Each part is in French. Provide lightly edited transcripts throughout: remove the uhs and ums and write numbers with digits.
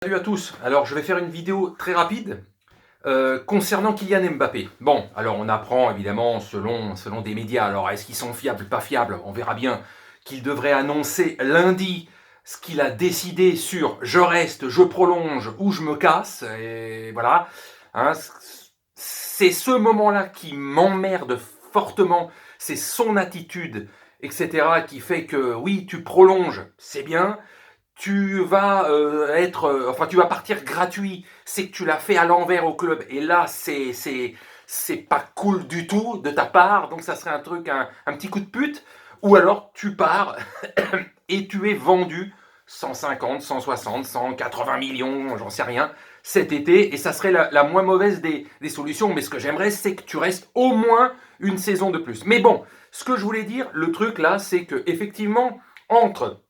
Salut à tous, alors je vais faire une vidéo très rapide concernant Kylian Mbappé. Bon, alors on apprend évidemment selon des médias, alors est-ce qu'ils sont fiables, pas fiables, on verra bien, qu'il devrait annoncer lundi ce qu'il a décidé sur je reste, je prolonge ou je me casse, et voilà. Hein, c'est ce moment-là qui m'emmerde fortement, c'est son attitude, etc., qui fait que oui, tu prolonges, c'est bien, tu vas tu vas partir gratuit. C'est que tu l'as fait à l'envers au club. Et là, c'est pas cool du tout de ta part. Donc ça serait un petit coup de pute. Ou alors tu pars et tu es vendu 150, 160, 180 millions, j'en sais rien, cet été. Et ça serait la moins mauvaise des solutions. Mais ce que j'aimerais, c'est que tu restes au moins une saison de plus. Mais bon, ce que je voulais dire, le truc là, c'est que effectivement, entre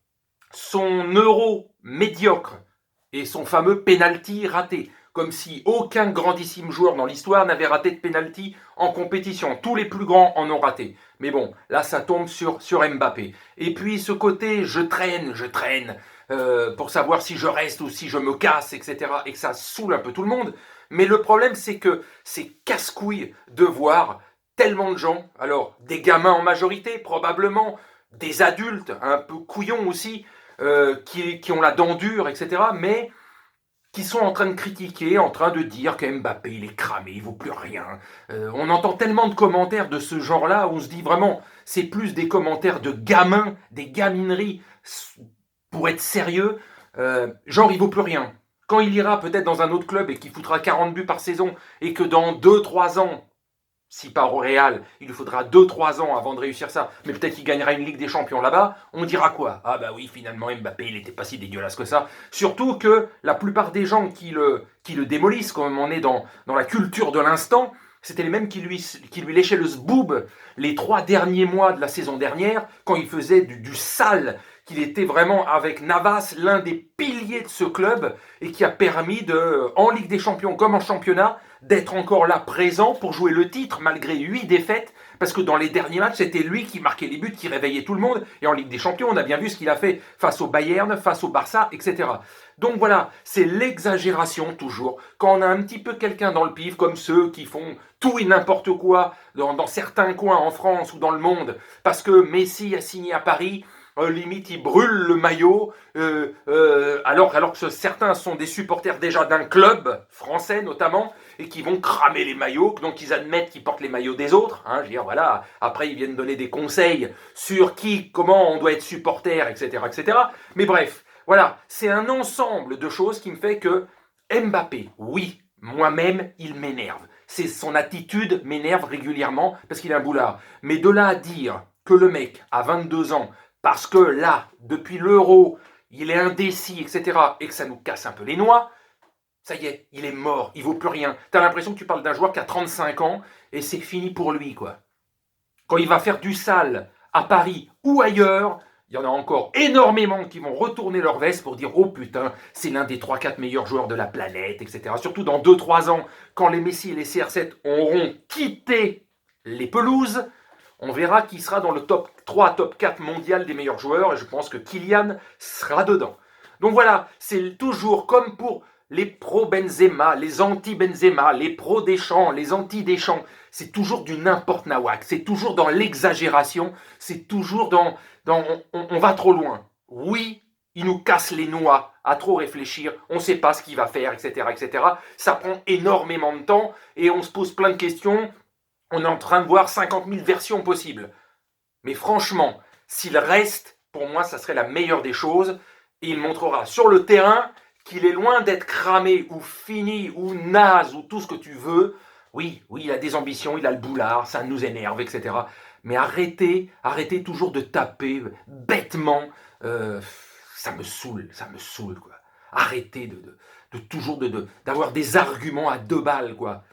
son euro médiocre et son fameux penalty raté. Comme si aucun grandissime joueur dans l'histoire n'avait raté de penalty en compétition. Tous les plus grands en ont raté. Mais bon, là ça tombe sur Mbappé. Et puis ce côté je traîne, pour savoir si je reste ou si je me casse, etc. Et que ça saoule un peu tout le monde. Mais le problème c'est que c'est casse-couille de voir tellement de gens, alors des gamins en majorité probablement, des adultes un peu couillons aussi, qui ont la dent dure, etc., mais qui sont en train de critiquer, en train de dire que Mbappé, il est cramé, il vaut plus rien. On entend tellement de commentaires de ce genre-là, où on se dit vraiment, c'est plus des commentaires de gamins, des gamineries, pour être sérieux, genre il vaut plus rien. Quand il ira peut-être dans un autre club et qu'il foutra 40 buts par saison, et que dans 2-3 ans, s'il part au Real, il lui faudra 2-3 ans avant de réussir ça, mais peut-être qu'il gagnera une Ligue des Champions là-bas, on dira quoi? Ah bah oui, finalement Mbappé, il n'était pas si dégueulasse que ça. Surtout que la plupart des gens qui le démolissent, comme on est dans la culture de l'instant, c'était les mêmes qui lui léchaient le zboob les 3 derniers mois de la saison dernière, quand il faisait du sale, qu'il était vraiment avec Navas l'un des piliers de ce club, et qui a permis en Ligue des Champions comme en championnat, d'être encore là présent pour jouer le titre malgré 8 défaites, parce que dans les derniers matchs, c'était lui qui marquait les buts, qui réveillait tout le monde, et en Ligue des Champions, on a bien vu ce qu'il a fait face au Bayern, face au Barça, etc. Donc voilà, c'est l'exagération toujours. Quand on a un petit peu quelqu'un dans le pif, comme ceux qui font tout et n'importe quoi dans certains coins en France ou dans le monde, parce que Messi a signé à Paris, limite il brûle le maillot, alors que certains sont des supporters déjà d'un club français notamment, et qui vont cramer les maillots, donc ils admettent qu'ils portent les maillots des autres, hein, je veux dire, voilà. Après ils viennent donner des conseils sur comment on doit être supporter, etc., etc. Mais bref, voilà, c'est un ensemble de choses qui me fait que Mbappé, oui, moi-même, il m'énerve. Son attitude m'énerve régulièrement parce qu'il est un boulard. Mais de là à dire que le mec a 22 ans, parce que là, depuis l'Euro, il est indécis, etc., et que ça nous casse un peu les noix, ça y est, il est mort, il vaut plus rien. T'as l'impression que tu parles d'un joueur qui a 35 ans et c'est fini pour lui, quoi. Quand il va faire du sale à Paris ou ailleurs, il y en a encore énormément qui vont retourner leur veste pour dire « Oh putain, c'est l'un des 3-4 meilleurs joueurs de la planète, etc. » Surtout dans 2-3 ans, quand les Messi et les CR7 auront quitté les pelouses, on verra qui sera dans le top 3, top 4 mondial des meilleurs joueurs, et je pense que Kylian sera dedans. Donc voilà, c'est toujours comme pour les pro-Benzema, les anti-Benzema, les pro-Deschamps, les anti-Deschamps. C'est toujours du n'importe nawak, c'est toujours dans l'exagération, c'est toujours on va trop loin. Oui, il nous casse les noix à trop réfléchir, on ne sait pas ce qu'il va faire, etc., etc. Ça prend énormément de temps et on se pose plein de questions. On est en train de voir 50 000 versions possibles. Mais franchement, s'il reste, pour moi, ça serait la meilleure des choses. Et il montrera sur le terrain qu'il est loin d'être cramé ou fini ou naze ou tout ce que tu veux. Oui, oui, il a des ambitions, il a le boulard, ça nous énerve, etc. Mais arrêtez toujours de taper bêtement. Ça me saoule, quoi. Arrêtez toujours d'avoir des arguments à 2 balles, quoi.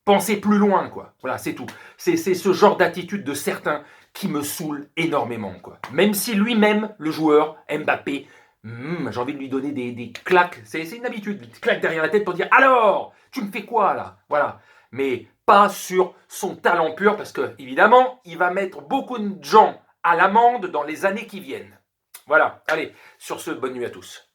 Pensez plus loin, quoi. Voilà, c'est tout. C'est ce genre d'attitude de certains qui me saoule énormément, quoi. Même si lui-même, le joueur, Mbappé, j'ai envie de lui donner des claques. C'est une habitude, des claques derrière la tête pour dire « Alors, tu me fais quoi, là ?» Voilà. Mais pas sur son talent pur, parce que, évidemment, il va mettre beaucoup de gens à l'amende dans les années qui viennent. Voilà. Allez, sur ce, bonne nuit à tous.